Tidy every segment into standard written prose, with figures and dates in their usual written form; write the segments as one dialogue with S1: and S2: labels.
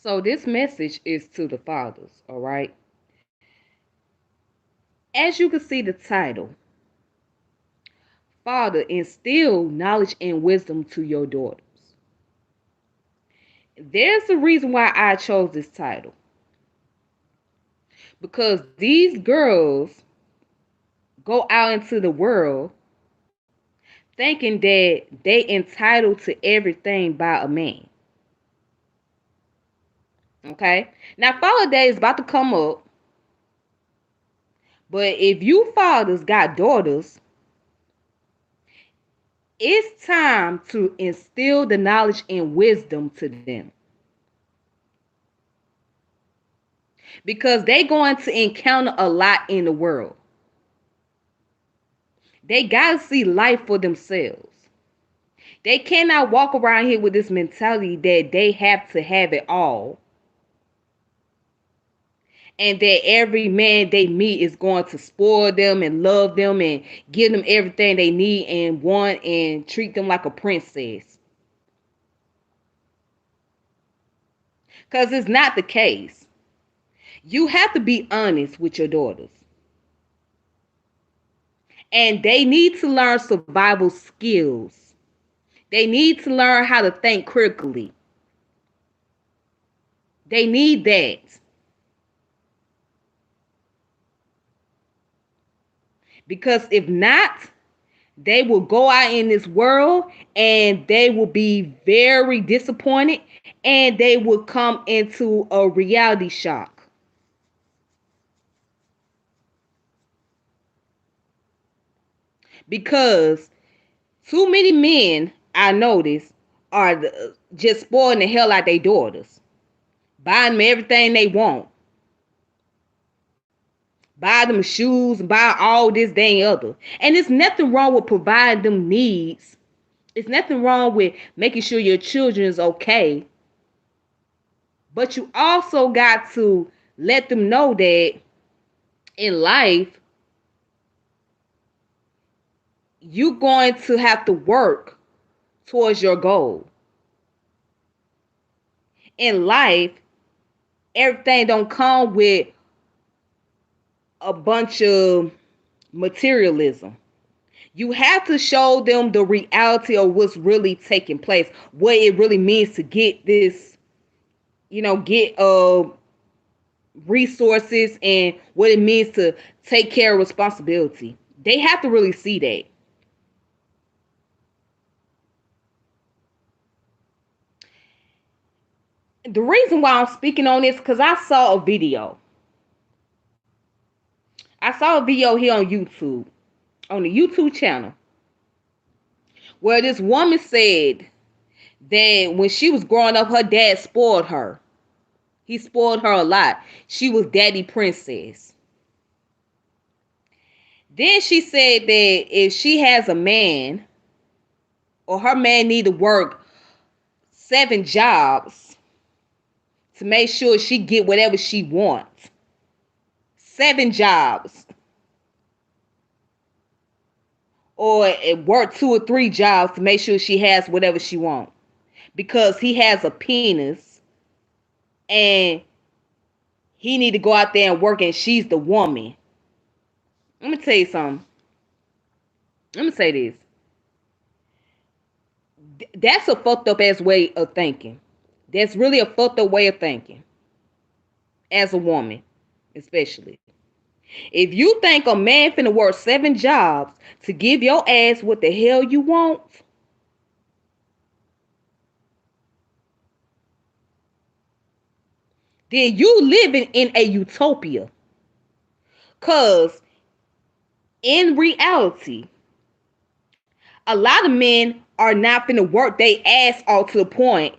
S1: So this message is to the fathers, all right? As you can see the title, Father, instill knowledge and wisdom to your daughters. There's a reason why I chose this title. Because these girls go out into the world thinking that they entitled to everything by a man. Okay? Now Father Day is about to come up, but if you fathers got daughters, it's time to instill the knowledge and wisdom to them. Because they going to encounter a lot in the world. They got to see life for themselves. They cannot walk around here with this mentality that they have to have it all and that every man they meet is going to spoil them and love them and give them everything they need and want and treat them like a princess. Because it's not the case. You have to be honest with your daughters. And they need to learn survival skills. They need to learn how to think critically. They need that. Because if not, they will go out in this world and they will be very disappointed and they will come into a reality shock. Because too many men, I notice, are just spoiling the hell out their daughters, buying them everything they want, buy them shoes, buy all this, that, and other. And there's nothing wrong with providing them needs. It's nothing wrong with making sure your children is okay. But you also got to let them know that in life, you're going to have to work towards your goal. In life, everything don't come with a bunch of materialism. You have to show them the reality of what's really taking place, what it really means to get this, get resources and what it means to take care of responsibility. They have to really see that. The reason why I'm speaking on this because I saw a video. I saw a video here on YouTube, on the YouTube channel, where this woman said that when she was growing up, her dad spoiled her. He spoiled her a lot. She was daddy princess. Then she said that if she has a man or her man need to work 7 jobs to make sure she get whatever she wants. 7 jobs. Or work 2 or 3 jobs to make sure she has whatever she wants. Because he has a penis and he need to go out there and work and she's the woman. Let me tell you something. Let me say this. That's a fucked up ass way of thinking. That's really a fucked up way of thinking. As a woman, especially. If you think a man finna work 7 jobs to give your ass what the hell you want, then you living in a utopia. Cause in reality, a lot of men are not finna work they ass off to the point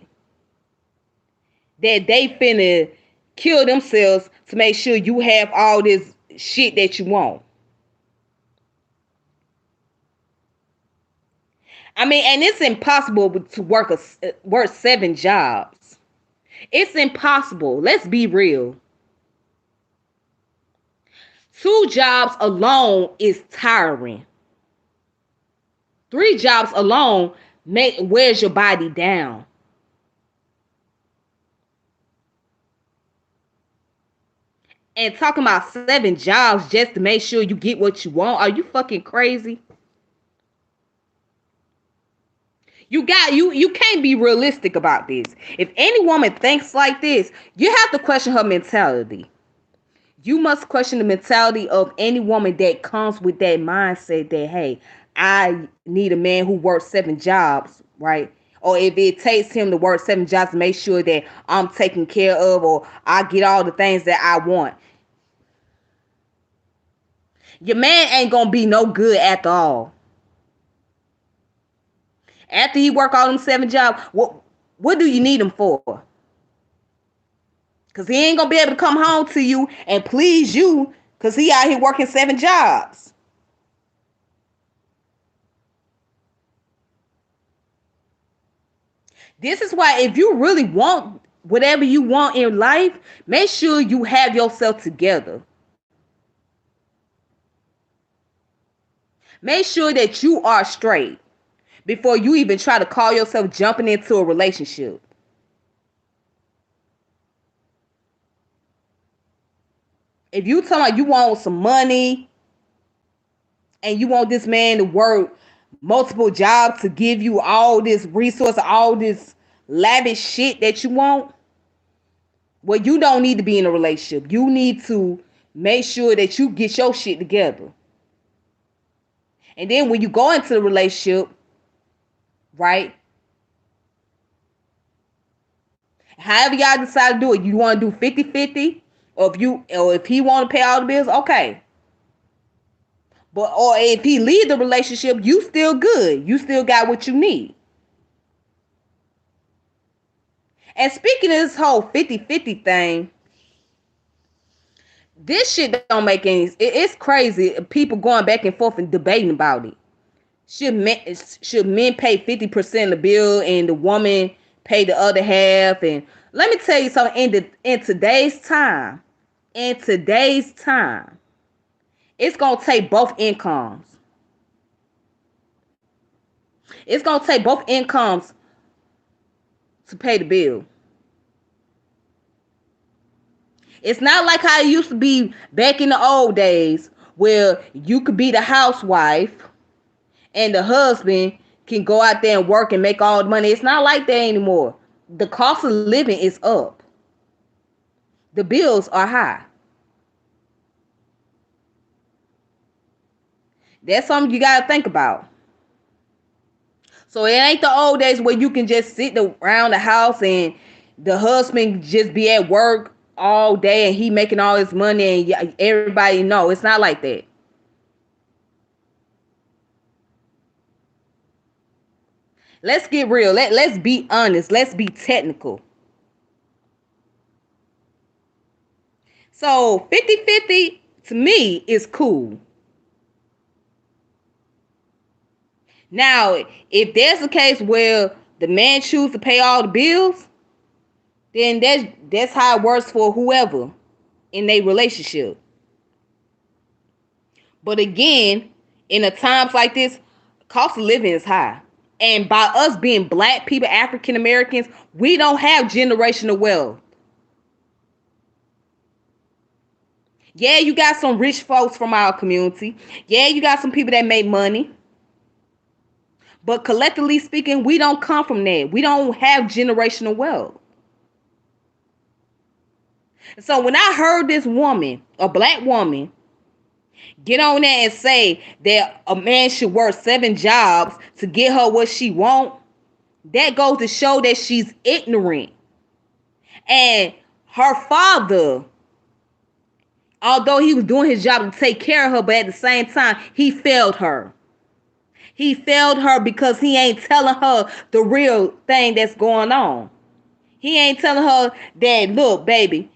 S1: that they finna kill themselves to make sure you have all this shit that you want. I mean, and it's impossible to work 7 jobs. It's impossible. Let's be real. 2 jobs alone is tiring. 3 jobs alone wears your body down. And talking about 7 jobs just to make sure you get what you want. Are you fucking crazy? You can't be realistic about this. If any woman thinks like this, you have to question her mentality. You must question the mentality of any woman that comes with that mindset that, hey, I need a man who works 7 jobs, right? Or if it takes him to work 7 jobs to make sure that I'm taken care of, or I get all the things that I want. Your man ain't gonna be no good after all. After he work all them 7 jobs, what do you need him for? Because he ain't gonna be able to come home to you and please you because he out here working 7 jobs. This is why if you really want whatever you want in life, make sure you have yourself together. Make sure that you are straight before you even try to call yourself jumping into a relationship. If you talking about you want some money and you want this man to work multiple jobs to give you all this resource, all this lavish shit that you want, well, you don't need to be in a relationship. You need to make sure that you get your shit together. And then when you go into the relationship, right? However y'all decide to do it, you want to do 50-50, or if he want to pay all the bills, okay. But or if he leave the relationship, you still good. You still got what you need. And speaking of this whole 50-50 thing, this shit don't make any. It's crazy. People going back and forth and debating about it. Should men pay 50% of the bill and the woman pay the other half? And let me tell you something. In today's time, it's gonna take both incomes. It's gonna take both incomes to pay the bill. It's not like how it used to be back in the old days where you could be the housewife and the husband can go out there and work and make all the money. It's not like that anymore. The cost of living is up. The bills are high. That's something you got to think about. So it ain't the old days where you can just sit around the house and the husband just be at work all day and he making all his money and everybody know. It's not like that. Let's get real. Let's be honest. Let's be technical. So 50-50 to me is cool. Now, if there's a case where the man chooses to pay all the bills, then that's how it works for whoever in a relationship. But again, in a times like this, cost of living is high. And by us being black people, African Americans, we don't have generational wealth. Yeah, you got some rich folks from our community. Yeah, you got some people that make money. But collectively speaking, we don't come from that. We don't have generational wealth. So when I heard this woman, a black woman, get on there and say that a man should work 7 jobs to get her what she want, that goes to show that she's ignorant. And her father, although he was doing his job to take care of her, but at the same time, he failed her. He failed her because he ain't telling her the real thing that's going on. He ain't telling her that, look, baby,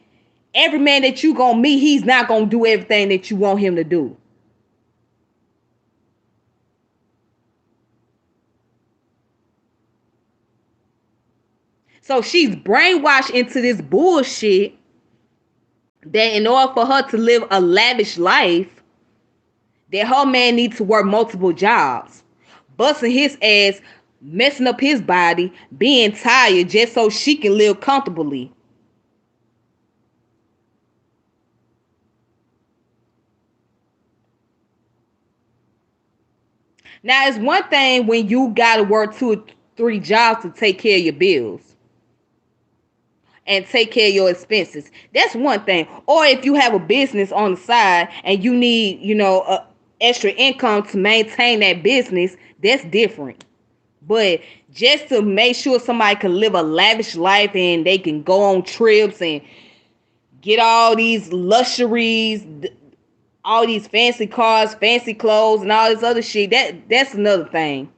S1: every man that you gonna meet, he's not gonna do everything that you want him to do. So she's brainwashed into this bullshit that in order for her to live a lavish life, that her man needs to work multiple jobs, busting his ass, messing up his body, being tired just so she can live comfortably. Now, it's one thing when you got to work 2 or 3 jobs to take care of your bills and take care of your expenses. That's one thing. Or if you have a business on the side and you need, extra income to maintain that business, that's different. But just to make sure somebody can live a lavish life and they can go on trips and get all these luxuries, all these fancy cars, fancy clothes, and all this other shit, that's another thing.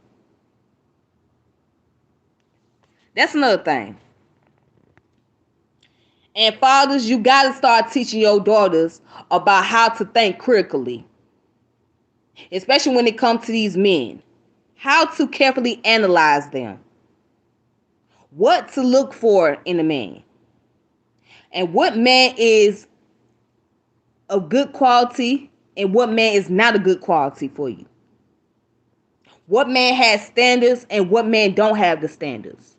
S1: That's another thing. And fathers, you gotta start teaching your daughters about how to think critically, especially when it comes to these men. How to carefully analyze them. What to look for in a man. And what man is of good quality and what man is not a good quality for you. What man has standards and what man don't have the standards.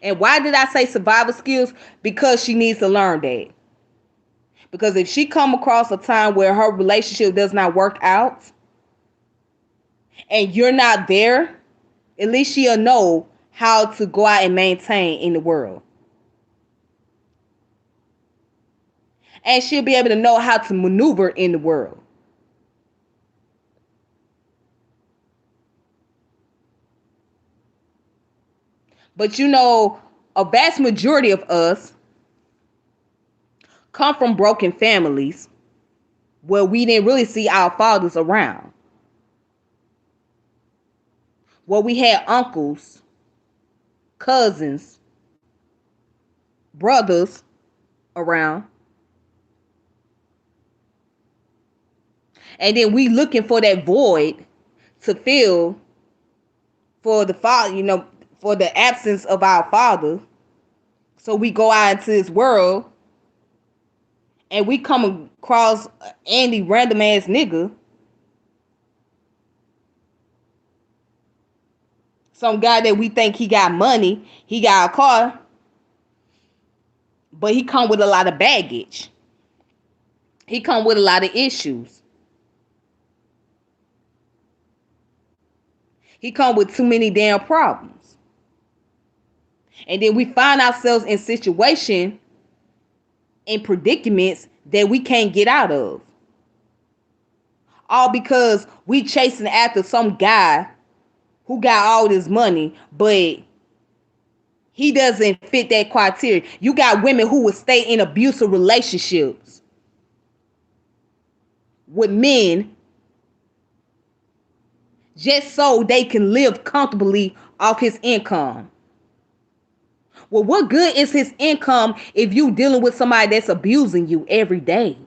S1: And why did I say survival skills? Because she needs to learn that. Because if she come across a time where her relationship does not work out and you're not there, at least she'll know how to go out and maintain in the world. And she'll be able to know how to maneuver in the world. But a vast majority of us come from broken families where we didn't really see our fathers around. Where we had uncles, cousins, brothers around. And then we looking for that void to fill for the father, for the absence of our father. So we go out into this world and we come across Andy random ass nigga. Some guy that we think he got money, he got a car, but he come with a lot of baggage. He come with a lot of issues. He come with too many damn problems. And then we find ourselves in situations, in predicaments that we can't get out of. All because we chasing after some guy who got all this money, but he doesn't fit that criteria. You got women who would stay in abusive relationships with men just so they can live comfortably off his income. Well, what good is his income if you dealing with somebody that's abusing you every day?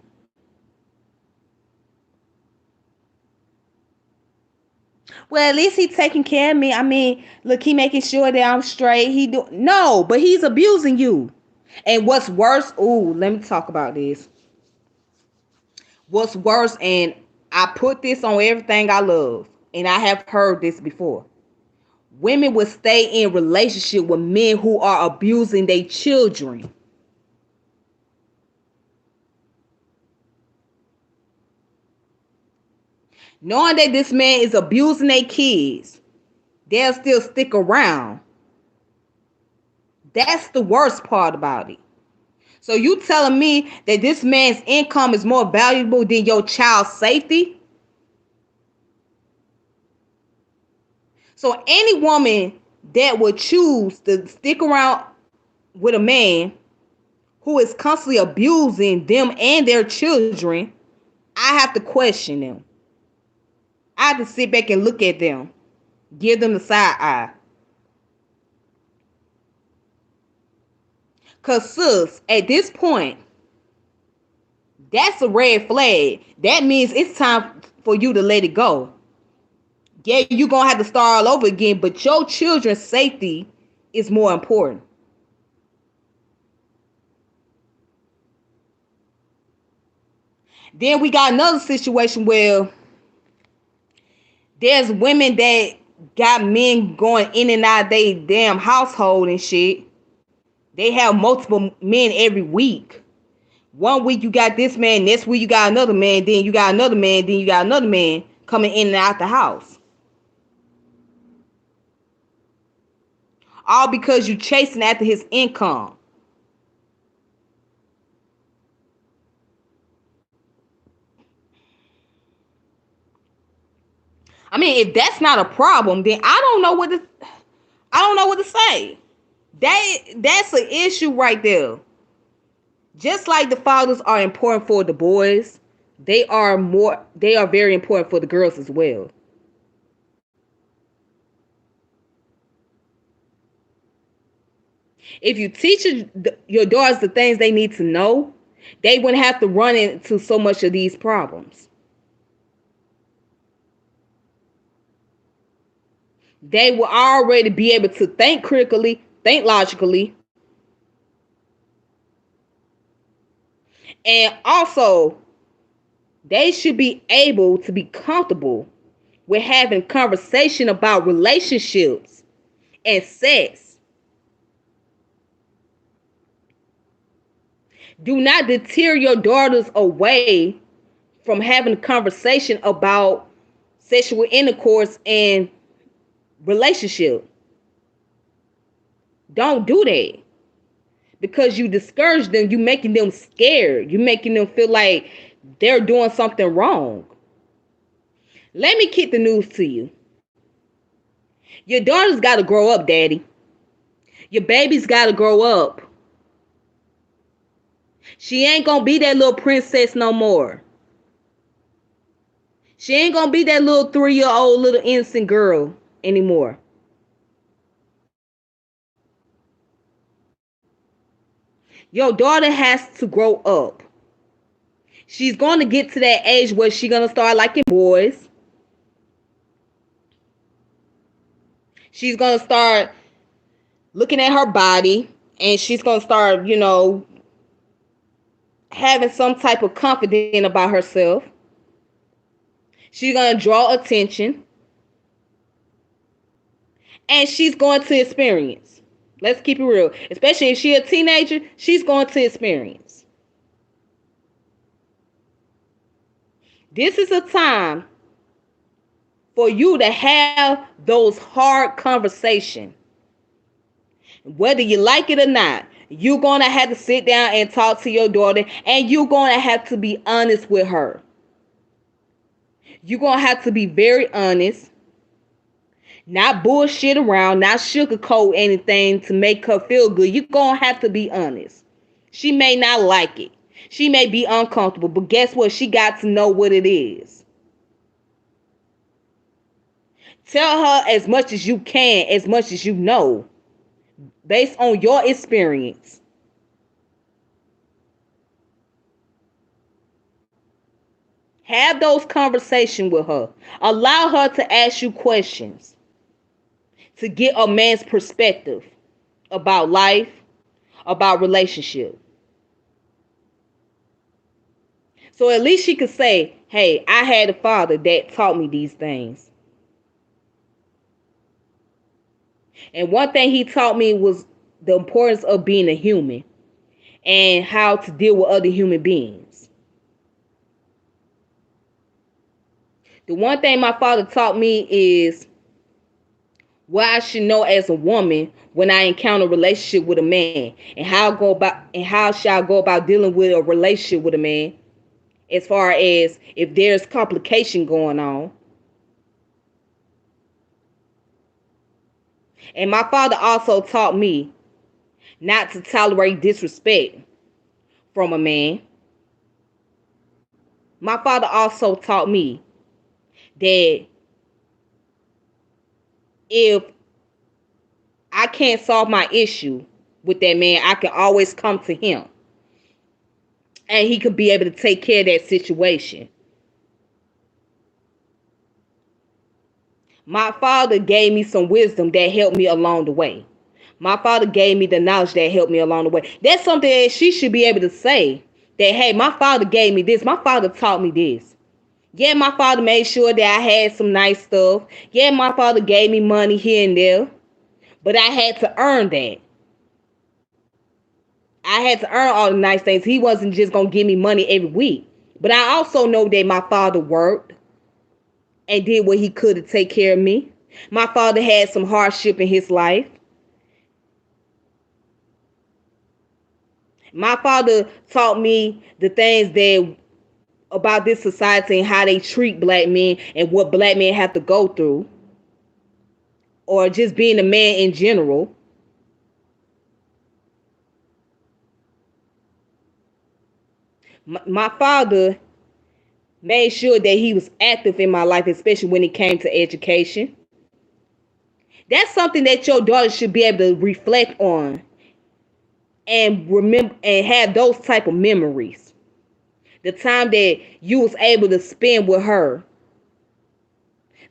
S1: Well, at least he's taking care of me. I mean, look, he making sure that I'm straight. He do no, but he's abusing you. And what's worse? Ooh, let me talk about this. What's worse? And I put this on everything I love, and I have heard this before. Women will stay in relationship with men who are abusing their children. Knowing that this man is abusing their kids, they'll still stick around. That's the worst part about it. So you telling me that this man's income is more valuable than your child's safety? So any woman that would choose to stick around with a man who is constantly abusing them and their children, I have to question them. I have to sit back and look at them, give them the side eye. Because, sis, at this point, that's a red flag. That means it's time for you to let it go. Yeah, you're going to have to start all over again, but your children's safety is more important. Then we got another situation where there's women that got men going in and out of their damn household and shit. They have multiple men every week. One week you got this man, next week you got another man, then you got another man, then you got another man coming in and out the house. All because you chasing after his income. I mean, if that's not a problem, then I don't know what to say. That's an issue right there. Just like the fathers are important for the boys, they are very important for the girls as well. If you teach your daughters the things they need to know, they wouldn't have to run into so much of these problems. They will already be able to think critically, think logically, and also they should be able to be comfortable with having conversation about relationships and sex. Do not deter your daughters away from having a conversation about sexual intercourse and relationship. Don't do that because you discourage them. You making them scared. You making them feel like they're doing something wrong. Let me kick the news to you. Your daughter's got to grow up, daddy. Your baby's got to grow up. She ain't gonna be that little princess no more. She ain't gonna be that little 3-year-old little innocent girl anymore. Your daughter has to grow up. She's going to get to that age where she's going to start liking boys. She's going to start looking at her body, and she's going to start, having some type of confidence about herself. She's going to draw attention, and she's going to experience. Let's keep it real. Especially if she's a teenager, she's going to experience. This is a time for you to have those hard conversations. Whether you like it or not, you're going to have to sit down and talk to your daughter, and you're going to have to be honest with her. You're going to have to be very honest, not bullshit around, not sugarcoat anything to make her feel good. You're going to have to be honest. She may not like it. She may be uncomfortable, but guess what? She got to know what it is. Tell her as much as you can, as much as you know, based on your experience. Have those conversations with her. Allow her to ask you questions to get a man's perspective about life, about relationship. So at least she could say, hey, I had a father that taught me these things. And one thing he taught me was the importance of being a human and how to deal with other human beings. The one thing my father taught me is what I should know as a woman when I encounter a relationship with a man, and how should I go about dealing with a relationship with a man, as far as if there's complication going on. And my father also taught me not to tolerate disrespect from a man. My father also taught me that if I can't solve my issue with that man, I can always come to him. And he could be able to take care of that situation. My father gave me some wisdom that helped me along the way. My father gave me the knowledge that helped me along the way. That's something that she should be able to say. That, hey, my father gave me this. My father taught me this. Yeah, my father made sure that I had some nice stuff. Yeah, my father gave me money here and there. But I had to earn that. I had to earn all the nice things. He wasn't just gonna give me money every week. But I also know that my father worked and did what he could to take care of me. My father had some hardship in his life. My father taught me the things that about this society and how they treat black men and what black men have to go through, or just being a man in general. My father made sure that he was active in my life, especially when it came to education. That's something that your daughter should be able to reflect on and remember and have those type of memories. The time that you was able to spend with her,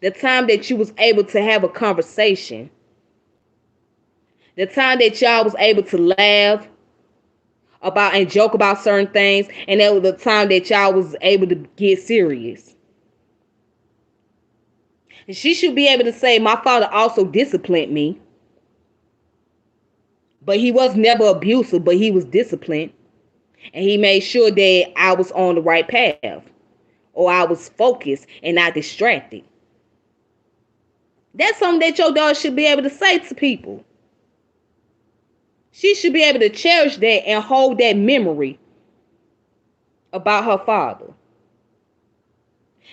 S1: the time that you was able to have a conversation, the time that y'all was able to laugh about and joke about certain things, and that was the time that y'all was able to get serious. And she should be able to say, my father also disciplined me, but he was never abusive, but he was disciplined, and he made sure that I was on the right path, or I was focused and not distracted. That's something that your daughter should be able to say to people. She should be able to cherish that and hold that memory about her father.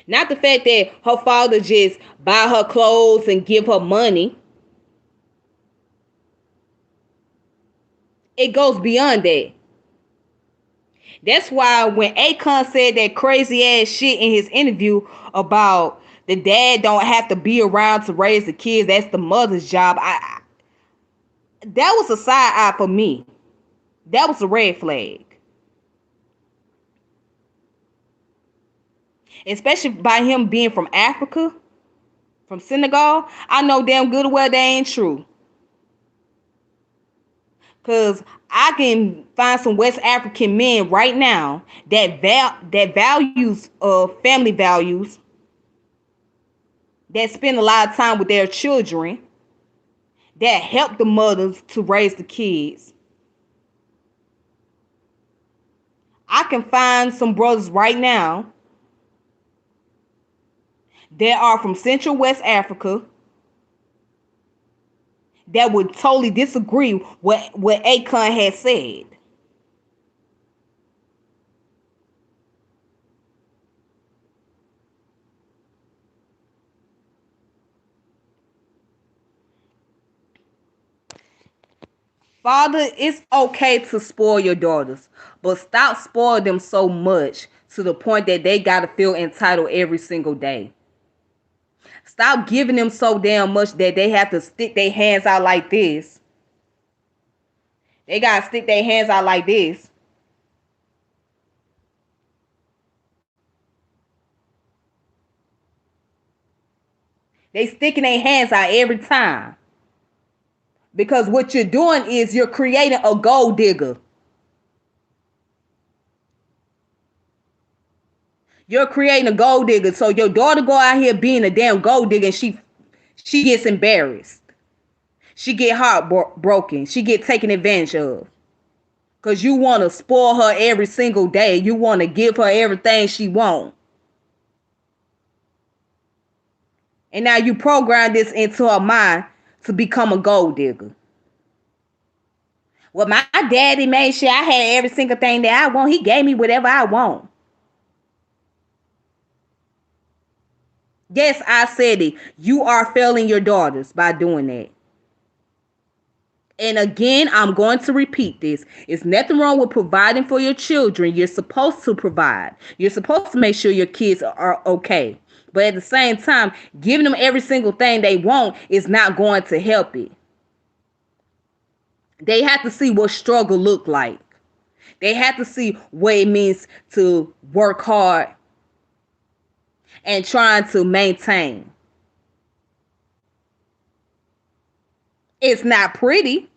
S1: Not the fact that her father just buy her clothes and give her money. It goes beyond that. That's why when Akon said that crazy ass shit in his interview about the dad don't have to be around to raise the kids, that's the mother's job. That was a side eye for me. That was a red flag. Especially by him being from Africa, from Senegal. I know damn good well that ain't true. Cause I can find some West African men right now that values family values, that spend a lot of time with their children, that help the mothers to raise the kids. I can find some brothers right now that are from Central West Africa that would totally disagree with what Akon had said. Father, it's okay to spoil your daughters, but stop spoiling them so much to the point that they got to feel entitled every single day. Stop giving them so damn much that they have to stick their hands out like this. They got to stick their hands out like this. They sticking their hands out every time. Because what you're doing is you're creating a gold digger. You're creating a gold digger. So your daughter go out here being a damn gold digger and she gets embarrassed. She get heartbroken. She get taken advantage of. Because you want to spoil her every single day. You want to give her everything she wants. And now you program this into her mind to become a gold digger. Well, my daddy made sure I had every single thing that I want. He gave me whatever I want. Yes, I said it. You are failing your daughters by doing that. And again, I'm going to repeat this. It's nothing wrong with providing for your children. You're supposed to provide. You're supposed to make sure your kids are okay. But at the same time, giving them every single thing they want is not going to help it. They have to see what struggle look like. They have to see what it means to work hard and trying to maintain. It's not pretty.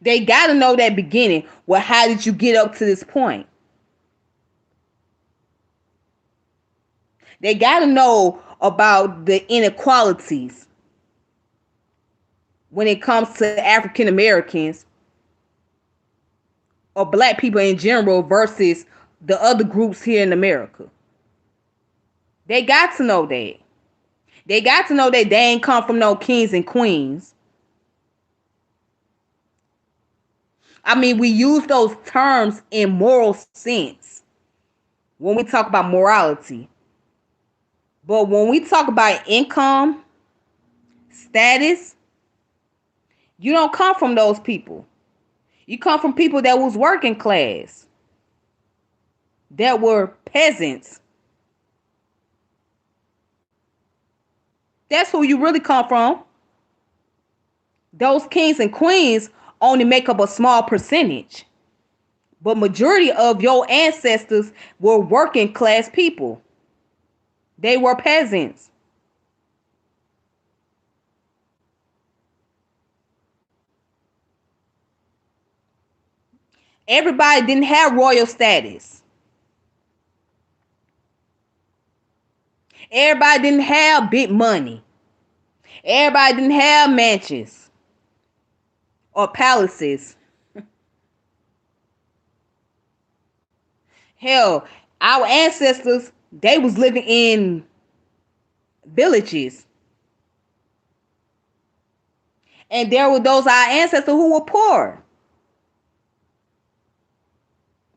S1: They got to know that beginning. Well, how did you get up to this point? They got to know about the inequalities when it comes to African Americans or black people in general versus the other groups here in America. They got to know that. They got to know that they ain't come from no kings and queens. I mean, we use those terms in moral sense when we talk about morality. But when we talk about income, status, you don't come from those people. You come from people that was working class, that were peasants. That's who you really come from. Those kings and queens only make up a small percentage. But majority of your ancestors were working class people. They were peasants. Everybody didn't have royal status. Everybody didn't have big money. Everybody didn't have mansions or palaces. Hell, our ancestors, they was living in villages. And there were those our ancestors who were poor.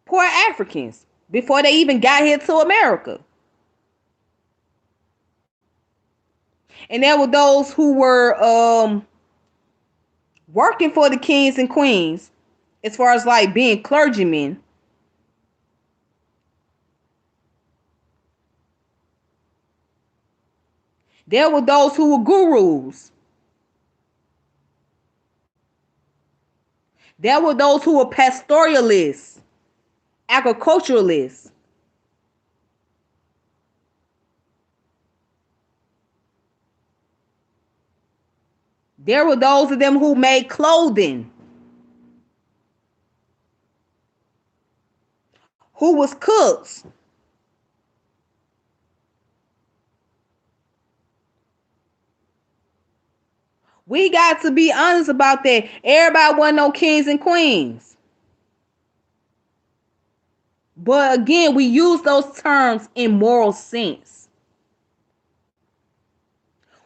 S1: Poor Africans before they even got here to America. And there were those who were working for the kings and queens as far as like being clergymen. There were those who were gurus. There were those who were pastoralists, agriculturalists. There were those of them who made clothing, who was cooks. We got to be honest about that. Everybody wasn't no kings and queens. But again, we use those terms in moral sense.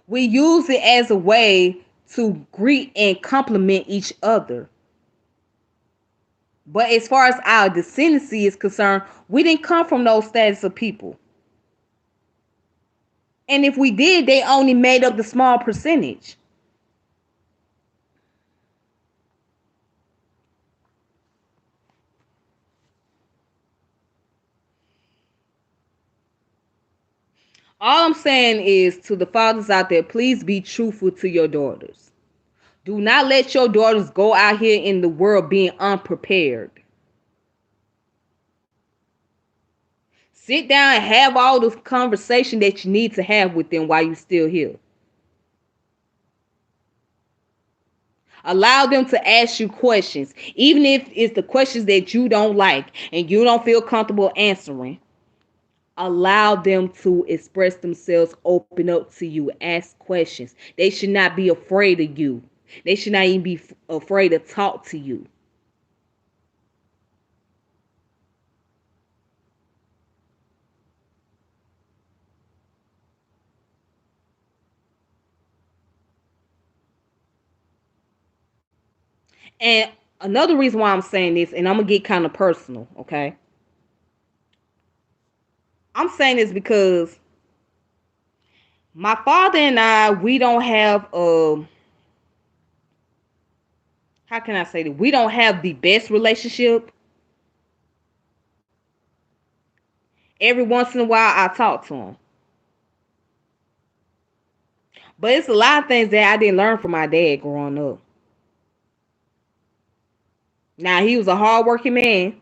S1: We use it as a way to greet and compliment each other. But as far as our descendancy is concerned, we didn't come from those status of people. And if we did, they only made up the small percentage. All I'm saying is to the fathers out there, please be truthful to your daughters. Do not let your daughters go out here in the world being unprepared. Sit down and have all the conversation that you need to have with them while you're still here. Allow them to ask you questions, even if it's the questions that you don't like and you don't feel comfortable answering. Allow them to express themselves, open up to you, ask questions. They should not be afraid of you. They should not even be afraid to talk to you. And another reason why I'm saying this, and I'm going to get kind of personal, okay? I'm saying this because my father and I, we don't have how can I say that? We don't have the best relationship. Every once in a while, I talk to him. But it's a lot of things that I didn't learn from my dad growing up. Now, he was a hardworking man.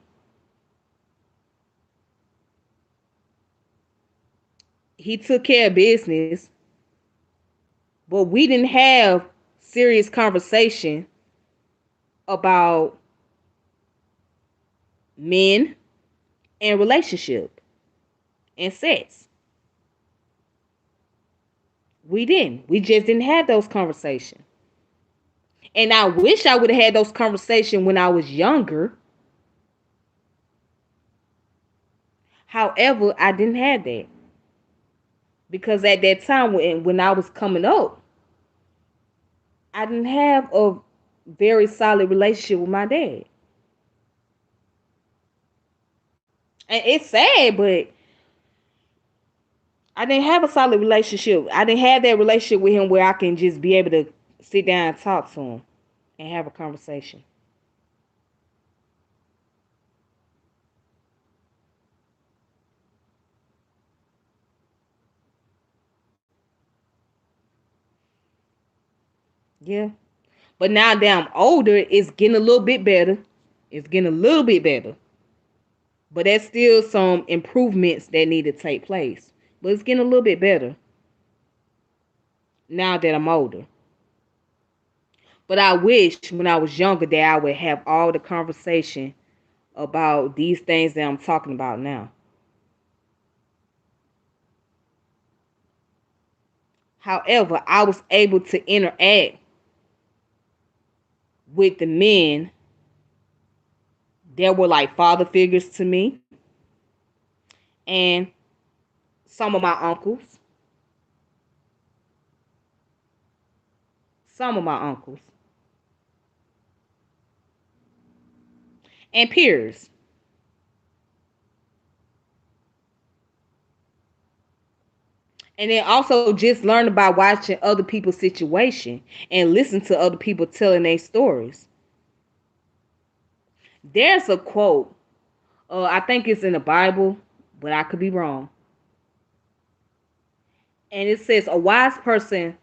S1: He took care of business. But we didn't have serious conversation about men and relationship and sex. We didn't. We just didn't have those conversations. And I wish I would have had those conversations when I was younger. However, I didn't have that because at that time when I was coming up, I didn't have a very solid relationship with my dad. And it's sad, but I didn't have a solid relationship. I didn't have that relationship with him where I can just be able to sit down and talk to him and have a conversation. Yeah. But now that I'm older, it's getting a little bit better. It's getting a little bit better. But there's still some improvements that need to take place. But it's getting a little bit better now that I'm older. But I wish when I was younger that I would have all the conversation about these things that I'm talking about now. However, I was able to interact with the men that were like father figures to me and some of my uncles, some of my uncles, and peers. And then also just learn about watching other people's situation and listen to other people telling their stories. There's a quote, I think it's in the Bible, but I could be wrong. And it says, a wise person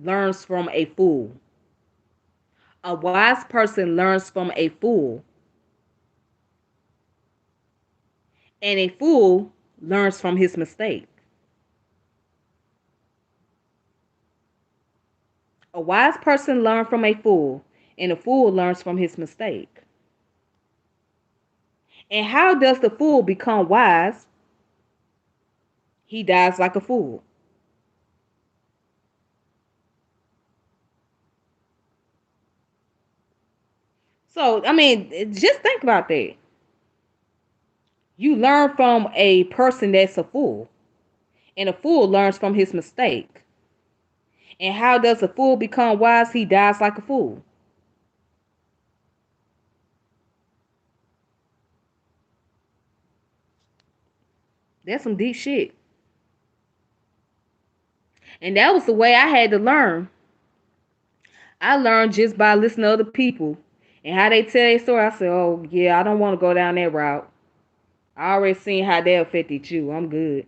S1: learns from a fool. A wise person learns from a fool. And a fool learns from his mistake. A wise person learns from a fool, and a fool learns from his mistake. And how does the fool become wise? He dies like a fool. So, I mean, just think about that. You learn from a person that's a fool, and a fool learns from his mistake. And how does a fool become wise? He dies like a fool. That's some deep shit. And that was the way I had to learn. I learned just by listening to other people and how they tell their story. I said, oh, yeah, I don't want to go down that route. I already seen how they affected you. I'm good.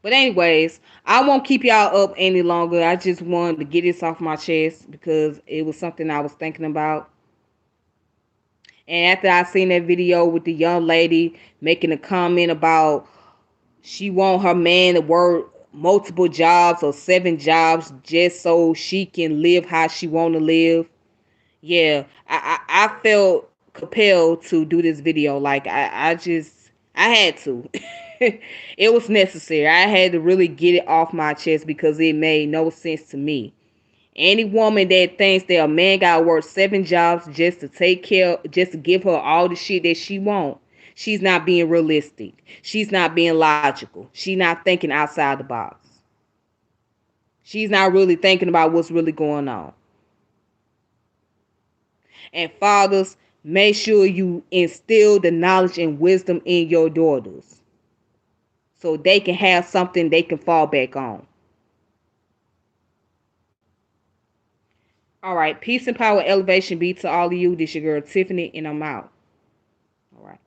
S1: But anyways, I won't keep y'all up any longer. I just wanted to get this off my chest because it was something I was thinking about. And after I seen that video with the young lady making a comment about she want her man to work multiple jobs or 7 jobs just so she can live how she want to live. Yeah, I felt compelled to do this video. Like I had to. It was necessary. I had to really get it off my chest because it made no sense to me. Any woman that thinks that a man gotta work 7 jobs just to take care, just to give her all the shit that she want, she's not being realistic. She's not being logical. She's not thinking outside the box. She's not really thinking about what's really going on. And fathers, make sure you instill the knowledge and wisdom in your daughters so they can have something they can fall back on. All right. Peace and power, elevation be to all of you. This your girl Tiffany, and I'm out. All right.